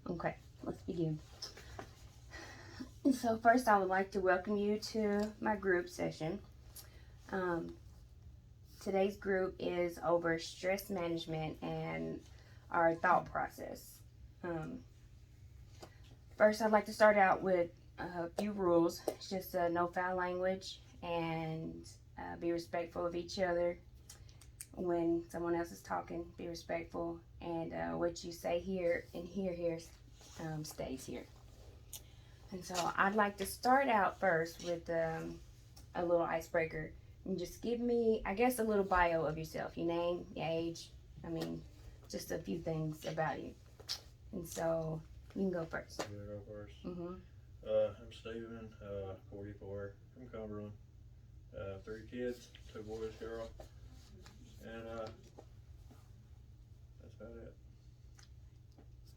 Okay, let's begin. So first, I would like to welcome you to my group session. Um, Today's group is over stress management and our thought process. Um, First, I'd like to start out with a few rules. It's just no foul language and be respectful of each other. When someone else is talking, be respectful, and what you say here and here stays here. And so I'd like to start out first with a little icebreaker. And just give me, I guess, a little bio of yourself. Your name, your age. I mean, just a few things about you. And so you can go first. I'm gonna go first. Mm-hmm. I'm Steven, 44, from Cumberland. 3 kids, 2 boys, girl, and that's about it.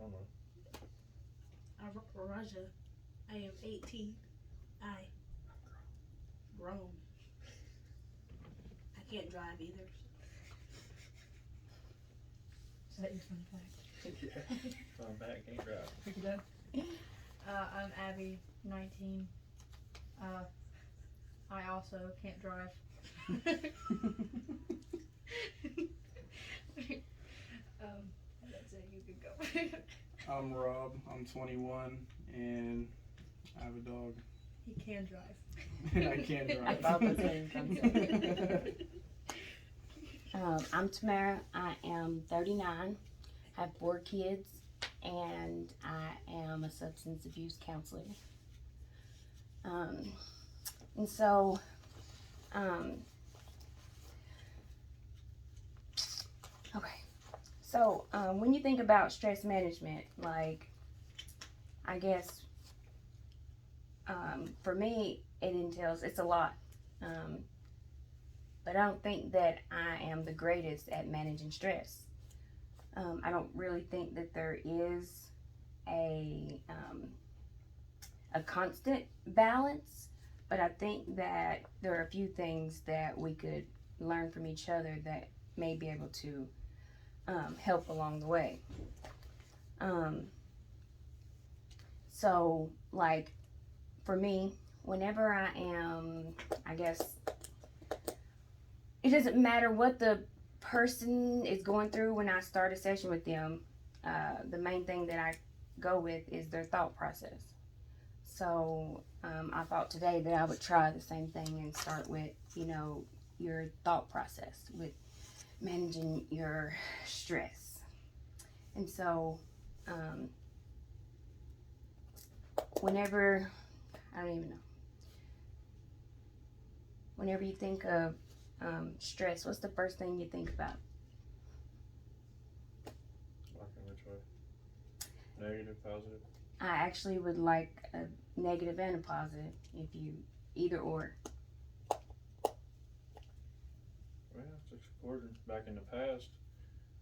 I don't know. I'm Raja. I am 18. I grown. I can't drive either. Is that your fun fact? Yeah, I'm back, can't drive. Pick it up. I'm Abby, 19. I also can't drive. That's it. You can go. I'm Rob. I'm 21, and I have a dog. He can drive. And I can I drive. thought the same concept. I'm Tamara. I am 39. Have 4 kids, and I am a substance abuse counselor. And so, okay. So, when you think about stress management, like, I guess, for me, it entails, it's a lot. But I don't think that I am the greatest at managing stress. I don't really think that there is a constant balance, but I think that there are a few things that we could learn from each other that may be able to help along the way. So, like, for me, whenever I am, I guess, it doesn't matter what the person is going through when I start a session with them. The main thing that I go with is their thought process. So I thought today that I would try the same thing and start with, your thought process with managing your stress. And so whenever, I don't even know, whenever you think of stress, what's the first thing you think about? Like in which way? Negative, positive? I actually would like a negative and a positive, if you, either or. Well, it's according back in the past,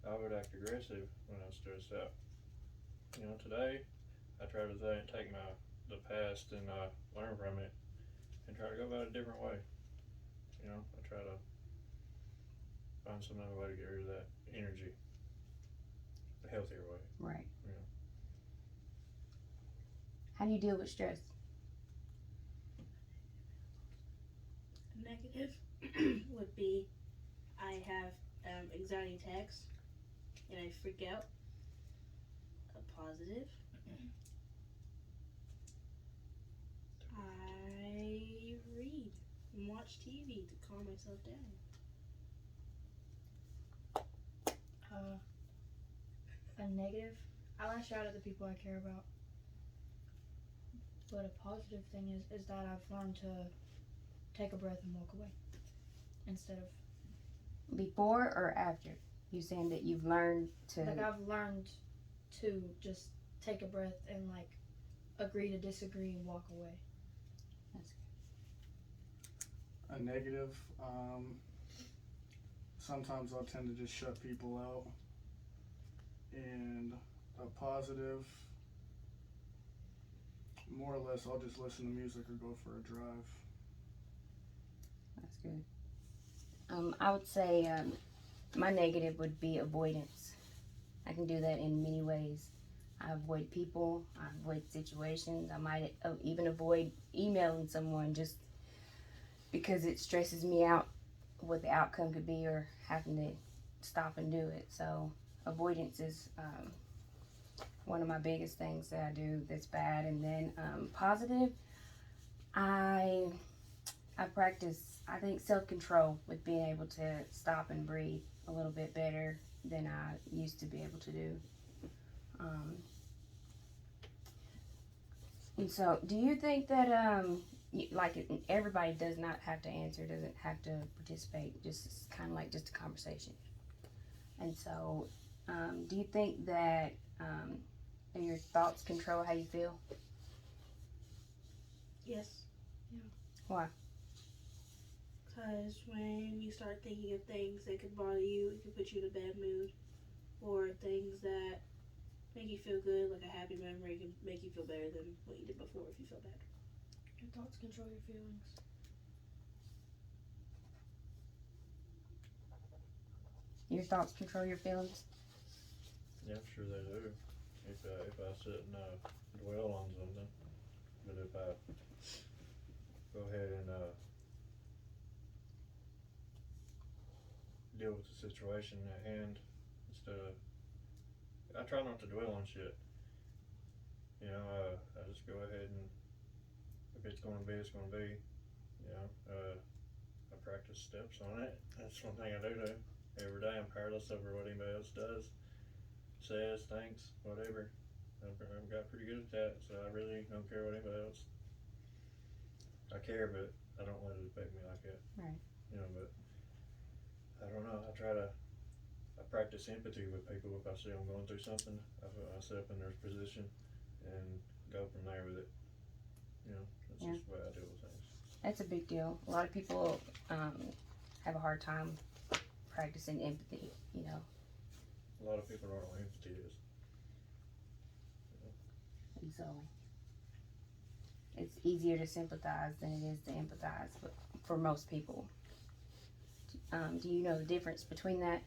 I would act aggressive when I was stressed out. Today, I try to take the past and learn from it and try to go about it a different way. I try to find some other way to get rid of that energy, a healthier way. Right. Yeah. How do you deal with stress? Negative would be I have anxiety attacks and I freak out. A positive, I read and watch TV to calm myself down. A negative, I lash out at the people I care about. But a positive thing is that I've learned to take a breath and walk away instead of. Before or after? You saying that you've learned to. Like, I've learned to just take a breath and, like, agree to disagree and walk away. That's A negative, sometimes I'll tend to just shut people out. And a positive, more or less, I'll just listen to music or go for a drive. That's good. I would say my negative would be avoidance. I can do that in many ways. I avoid people. I avoid situations. I might even avoid emailing someone just because it stresses me out what the outcome could be or having to stop and do it. So avoidance is one of my biggest things that I do that's bad. And then positive, I practice, I think, self-control with being able to stop and breathe a little bit better than I used to be able to do. And so, do you think that, everybody does not have to answer, doesn't have to participate, just kind of like just a conversation. And so, do you think that your thoughts control how you feel? Yes. Why? Because when you start thinking of things that could bother you, it could put you in a bad mood. Or things that make you feel good, like a happy memory, can make you feel better than what you did before if you feel bad. Your thoughts control your feelings. Your thoughts control your feelings? Yeah, I'm sure they do. If I sit and dwell on something, but if I go ahead and deal with the situation at hand instead of, I try not to dwell on shit. You know, I just go ahead and if it's gonna be, it's gonna be. You know, I practice steps on it. That's one thing I do every day. I'm careless over what anybody else does, says, thinks, whatever. I've got pretty good at that, so I really don't care what anybody else. I care, but I don't let it affect me like that. Right. You know, but I don't know. I practice empathy with people. If I see them going through something, I sit up in their position and go from there with it. You know, that's just the way I deal with things. That's a big deal. A lot of people have a hard time practicing empathy, you know. A lot of people don't know what empathy is. And so it's easier to sympathize than it is to empathize, but for most people. Do you know the difference between that?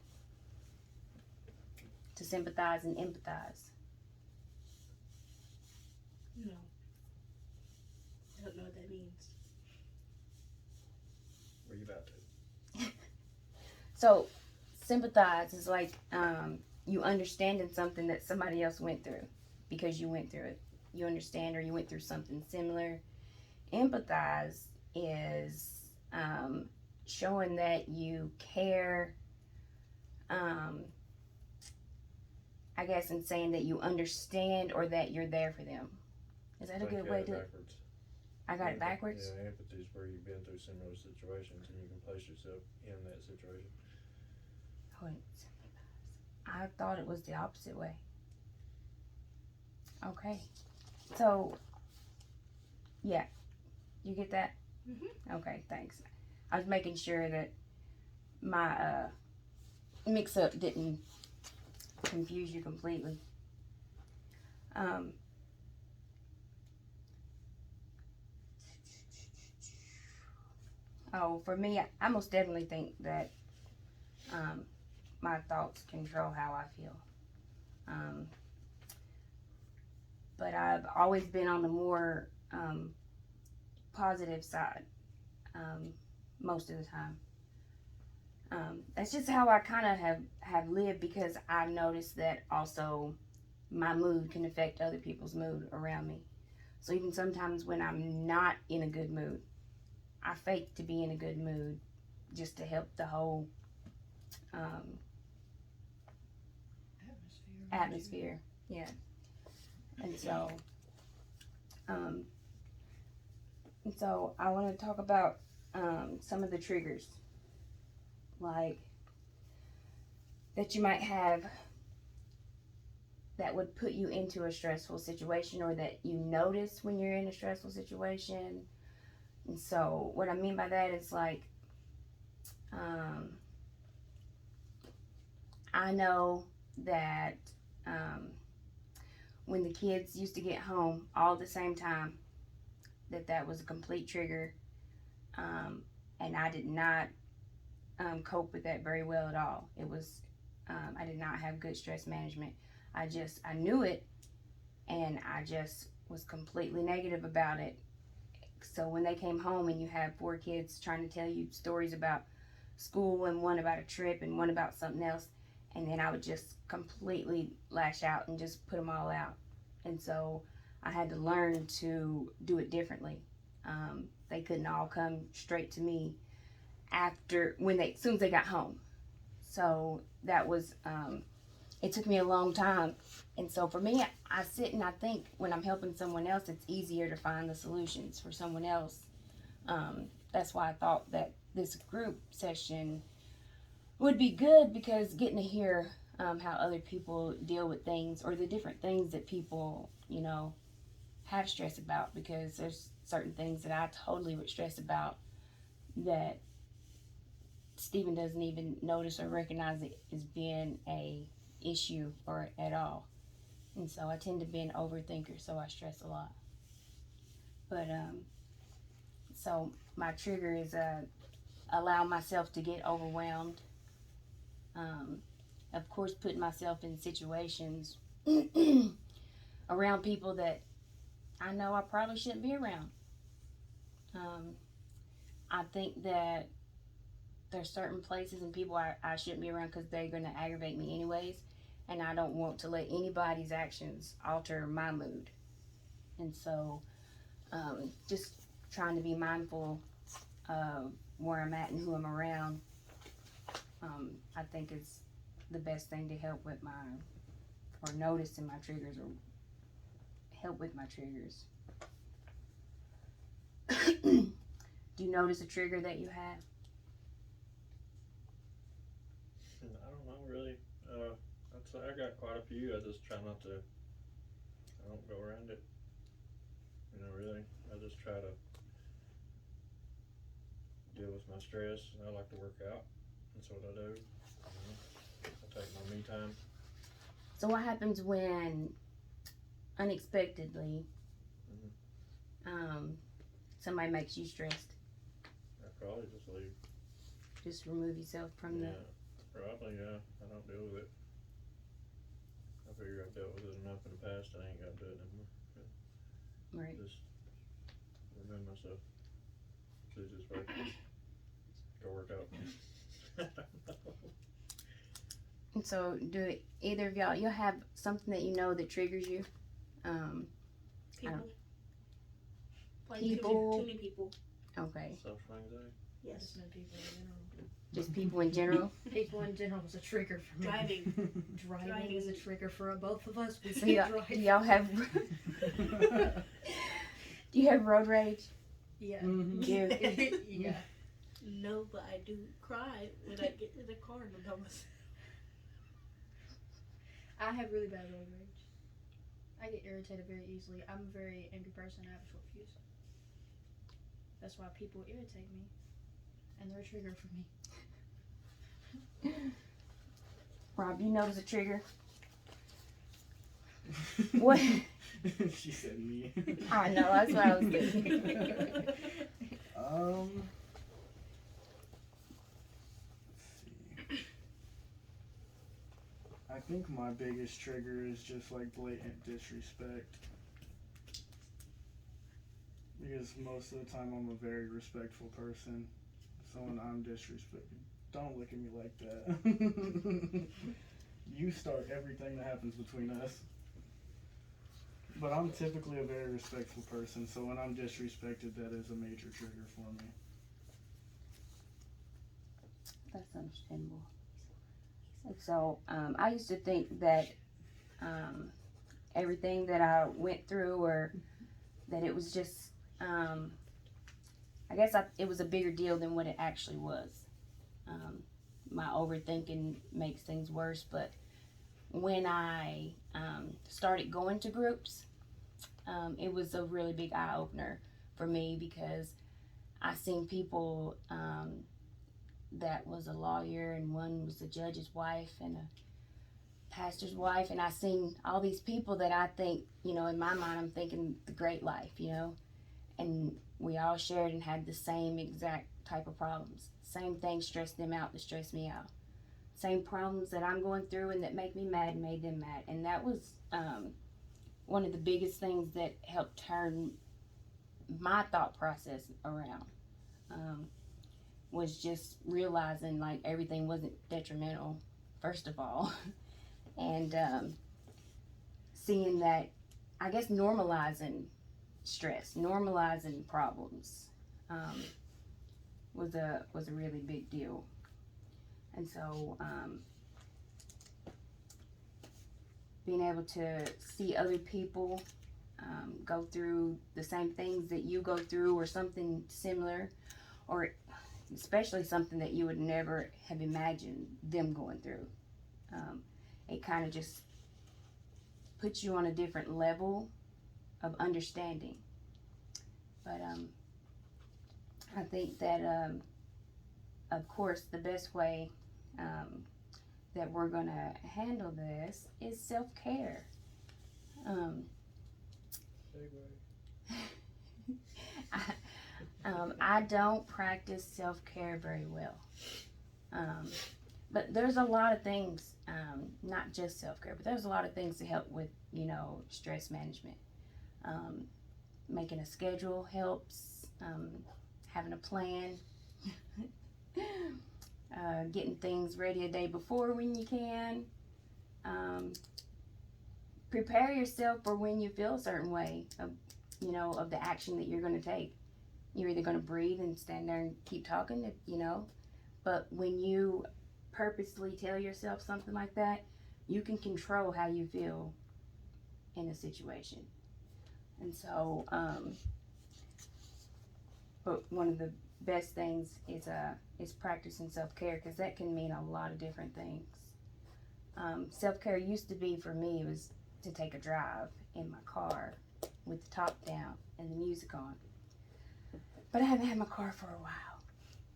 To sympathize and empathize? No. I don't know what that means. What are you about to? So, sympathize is like you understanding something that somebody else went through because you went through it. You understand, or you went through something similar. Empathize is showing that you care, I guess, and saying that you understand or that you're there for them. Is that a good way to? Backwards. I got it backwards? Yeah, empathy is where you've been through similar situations and you can place yourself in that situation. Hold on, sympathize. I thought it was the opposite way. Okay. So, yeah. You get that? Mm-hmm. Okay, thanks. I was making sure that my mix-up didn't confuse you completely. For me, I most definitely think that my thoughts control how I feel. But I've always been on the more positive side most of the time. That's just how I kind of have lived, because I've noticed that also my mood can affect other people's mood around me. So even sometimes when I'm not in a good mood, I fake to be in a good mood just to help the whole atmosphere. Yeah. And so I want to talk about some of the triggers, like that you might have that would put you into a stressful situation, or that you notice when you're in a stressful situation. And so what I mean by that is like, I know that when the kids used to get home all at the same time, that was a complete trigger, and I did not cope with that very well at all. It was I did not have good stress management. I knew it, and I just was completely negative about it. So when they came home and you have 4 kids trying to tell you stories about school and one about a trip and one about something else, and then I would just completely lash out and just put them all out. And so I had to learn to do it differently. They couldn't all come straight to me after as soon as they got home. So that was it took me a long time. And so for me, I sit and I think when I'm helping someone else, it's easier to find the solutions for someone else. That's why I thought that this group session would be good, because getting to hear how other people deal with things, or the different things that people, have stress about, because there's certain things that I totally would stress about that Stephen doesn't even notice or recognize it as being a issue or at all. And so I tend to be an overthinker, so I stress a lot. But so my trigger is allow myself to get overwhelmed. Of course, putting myself in situations around people that I know I probably shouldn't be around. I think that there's certain places and people I shouldn't be around because they're going to aggravate me anyways, and I don't want to let anybody's actions alter my mood. And so just trying to be mindful of where I'm at and who I'm around, I think is the best thing to help with or noticing my triggers, or help with my triggers. Do you notice a trigger that you have? I don't know really. I'd say I got quite a few. I just try not to. I don't go around it. Really. I just try to deal with my stress. I like to work out. That's what I do. I take my me time. So what happens when unexpectedly somebody makes you stressed? I probably just leave. Just remove yourself from Probably, yeah. I don't deal with it. I figure I've dealt with it enough in the past. I ain't got to do it anymore. Right. Just remove myself. It's the easiest way. Go work out. I don't know. And so do either of y'all have something that you know that triggers you? People. Like People. Too many people. Okay. Social anxiety. Yes. Just no people in general. Just people in general? People in general is a trigger for me. Driving. Driving is a trigger for both of us. We So can't do drive. y'all have do you have road rage? Yeah. You? Yeah. No, but I do cry when I get in the car and I'm by myself. I have really bad road rage. I get irritated very easily. I'm a very angry person. I have a short fuse. That's why people irritate me, and they're a trigger for me. Rob, you notice a trigger? What? She said me. I know, that's what I was thinking. Let's see. I think my biggest trigger is just like blatant disrespect. Because most of the time I'm a very respectful person. So when I'm disrespected, don't look at me like that. You start everything that happens between us. But I'm typically a very respectful person, so when I'm disrespected, that is a major trigger for me. That's understandable. So I used to think that everything that I went through, or that it was just, I guess it was a bigger deal than what it actually was. My overthinking makes things worse, but when I started going to groups, it was a really big eye-opener for me, because I seen people that was a lawyer, and one was a judge's wife and a pastor's wife, and I seen all these people that I think, in my mind I'm thinking the great life, and we all shared and had the same exact type of problems. Same things stressed them out that stressed me out. Same problems that I'm going through and that make me mad made them mad. And that was one of the biggest things that helped turn my thought process around was just realizing like everything wasn't detrimental, first of all, and seeing that, I guess, normalizing stress, normalizing problems was a really big deal. And so being able to see other people go through the same things that you go through or something similar, or especially something that you would never have imagined them going through, it kind of just puts you on a different level of understanding. But I think that of course the best way that we're gonna handle this is self-care. I don't practice self-care very well, but there's a lot of things, not just self-care, but there's a lot of things to help with, stress management. Making a schedule helps, having a plan, getting things ready a day before when you can. Prepare yourself for when you feel a certain way of the action that you're going to take. You're either going to breathe and stand there and keep talking, but when you purposely tell yourself something like that, you can control how you feel in a situation. And so, but one of the best things is practicing self-care, because that can mean a lot of different things. Self-care used to be, for me, was to take a drive in my car with the top down and the music on. But I haven't had my car for a while.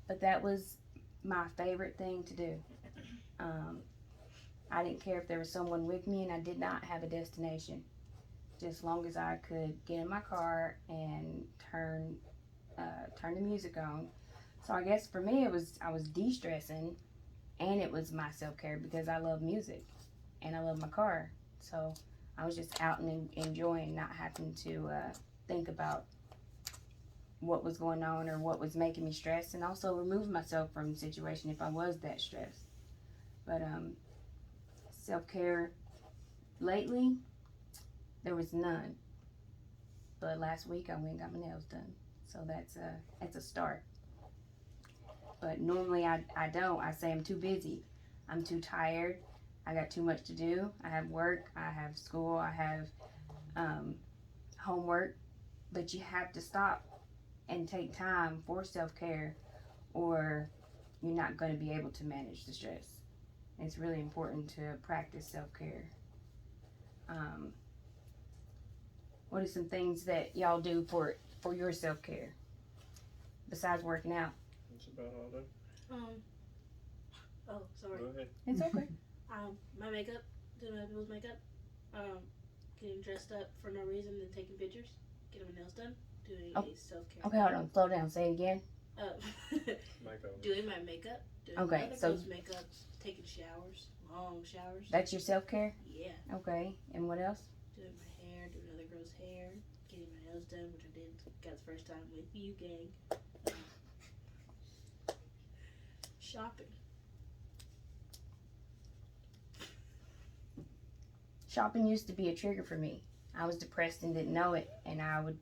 But that was my favorite thing to do. I didn't care if there was someone with me, and I did not have a destination. Just as long as I could get in my car and turn the music on. So I guess for me I was de-stressing, and it was my self-care, because I love music and I love my car. So I was just out and enjoying, not having to think about what was going on or what was making me stressed, and also remove myself from the situation if I was that stressed. But self-care lately, there was none. But last week I went and got my nails done, so that's a start. But normally I don't. I say I'm too busy, I'm too tired, I got too much to do. I have work, I have school, I have homework. But you have to stop and take time for self-care, or you're not going to be able to manage the stress. It's really important to practice self-care. What are some things that y'all do for your self-care besides working out? That's about all that. Oh, sorry. Go ahead. It's okay. My makeup, doing other people's makeup, getting dressed up for no reason and taking pictures, getting my nails done, doing a self-care. Okay, hold on. Slow down. Say it again. Makeup. Doing my makeup, doing Okay, other so- people's makeup, taking showers, long showers. That's your self-care? Yeah. Okay. And what else? Doing my hair, doing other girls' hair, getting my nails done, which I did, got the first time with you, gang. Shopping. Shopping used to be a trigger for me. I was depressed and didn't know it, and I would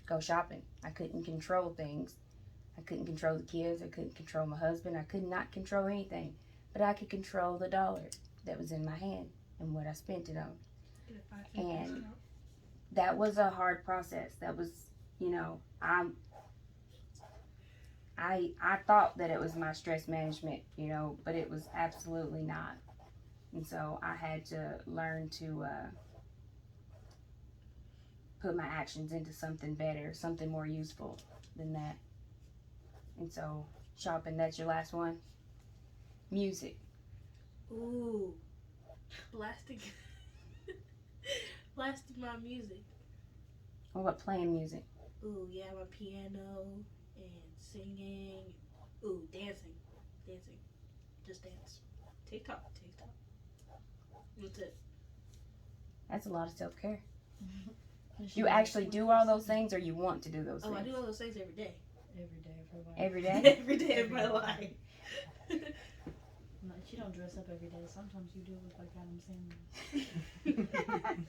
go shopping. I couldn't control things. I couldn't control the kids. I couldn't control my husband. I could not control anything. But I could control the dollar that was in my hand and what I spent it on. And that was a hard process. That was, I thought that it was my stress management, but it was absolutely not. And so I had to learn to put my actions into something better, something more useful than that. And so shopping, that's your last one. Music. Ooh. Blasting. Blasting my music. What about playing music? Ooh, yeah, my piano and singing. Ooh, dancing. Dancing. Just dance. TikTok. That's it. That's a lot of self-care. You actually do all those things, or you want to do those Oh, I things? do all those things every day. Every day of her life. Every day? Every day of my life. No, she don't dress up every day. Sometimes you do look like Adam Sandler.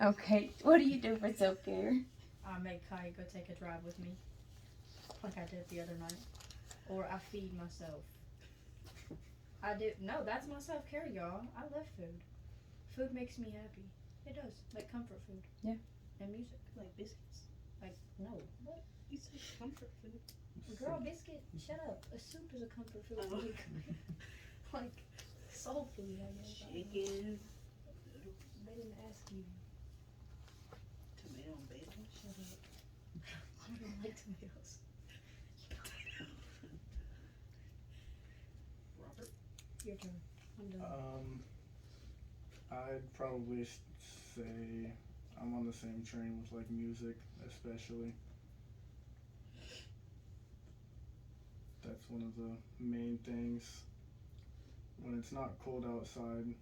Okay. What do you do for self-care? I make Kai go take a drive with me, like I did the other night. Or I feed myself. No, that's my self-care, y'all. I love food. Food makes me happy. It does. Like comfort food. Yeah. And music. Like biscuits. Like, no. What? You said comfort food. Girl, biscuit, shut up. A soup is a comfort food. Oh. Like, soul food, I guess. I don't know. Chicken. They didn't ask you. Tomato and bacon. Shut up. I don't like tomatoes. Robert. Your turn. I'm done. I'd probably say I'm on the same train with like music, especially. That's one of the main things. When it's not cold outside,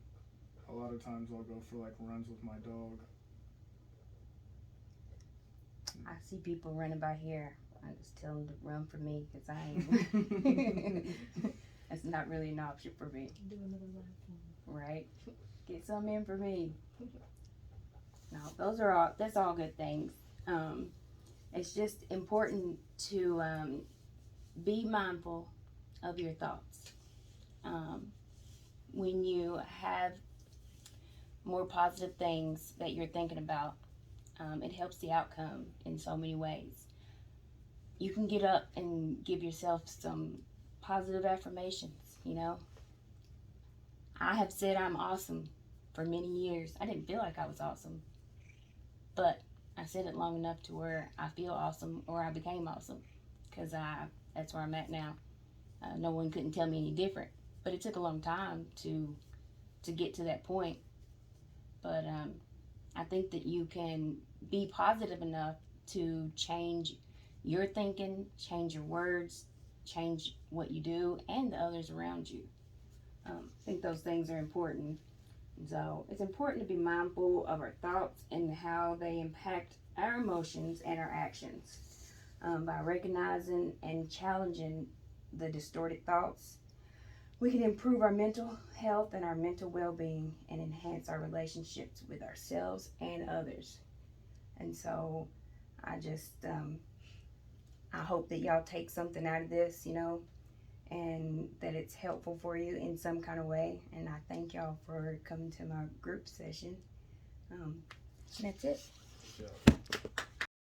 a lot of times I'll go for like runs with my dog. I see people running by here. I just tell them to run for me because I ain't. That's not really an option for me, Do another lap for me. right? Get some in for me. No, that's all good things. It's just important to be mindful of your thoughts. When you have more positive things that you're thinking about, it helps the outcome in so many ways. You can get up and give yourself some positive affirmations, you know. I have said I'm awesome for many years. I didn't feel like I was awesome, but I said it long enough to where I feel awesome, or I became awesome, because that's where I'm at now. No one couldn't tell me any different, but it took a long time to get to that point. But I think that you can be positive enough to change your thinking, change your words, change what you do, and the others around you. I think those things are important. So it's important to be mindful of our thoughts and how they impact our emotions and our actions. By recognizing and challenging the distorted thoughts, we can improve our mental health and our mental well-being and enhance our relationships with ourselves and others. And so I just, I hope that y'all take something out of this, you know, and that it's helpful for you in some kind of way. And I thank y'all for coming to my group session. That's it. Good job.